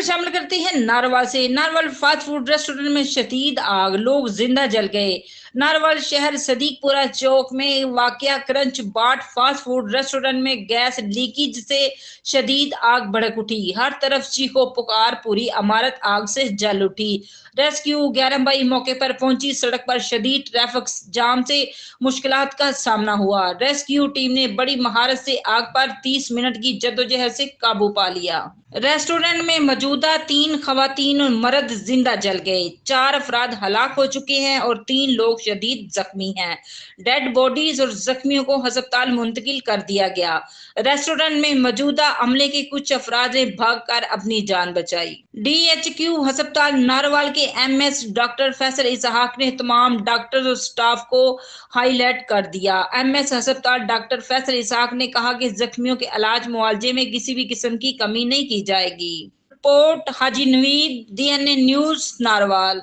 شامل کرتے ہیں ناروال سے۔ ناروال فاسٹ فوڈ ریسٹورینٹ میں شدید آگ، لوگ زندہ جل گئے۔ ناروال شہر صدیق پورہ چوک میں واقع کرنچ باٹ فاسٹ فوڈ ریسٹورینٹ میں گیس لیکیج سے شدید آگ بھڑک اٹھی۔ ہر طرف چیخو پکار، پوری عمارت آگ سے جل اٹھی۔ ریسکیو 11 موقع پر پہنچی، سڑک پر شدید ٹریفک جام سے مشکلات کا سامنا ہوا۔ ریسکیو ٹیم نے بڑی مہارت سے آگ پر 30 منٹ کی جدوجہد سے قابو پا لیا۔ ریسٹورینٹ میں موجود 3 خواتین اور مرد زندہ جل گئے۔ 4 افراد ہلاک ہو چکے ہیں اور 3 لوگ شدید زخمی ہیں۔ ڈیڈ باڈیز اور زخمیوں کو ہسپتال منتقل کر دیا گیا۔ ریسٹورینٹ میں موجود عملے کے کچھ افراد نے بھاگ کر اپنی جان بچائی۔ ڈی ایچ کیو ہسپتال ناروال کے ایم ایس ڈاکٹر فیصل اسحاق نے تمام ڈاکٹر اور سٹاف کو ہائی لائٹ کر دیا۔ ایم ایس ہسپتال ڈاکٹر فیصل اسحاق نے کہا کہ زخمیوں کے علاج معالجے میں کسی بھی قسم کی کمی نہیں کی جائے گی۔ رپورٹ حاجی نوید، DNA نیوز، ناروال۔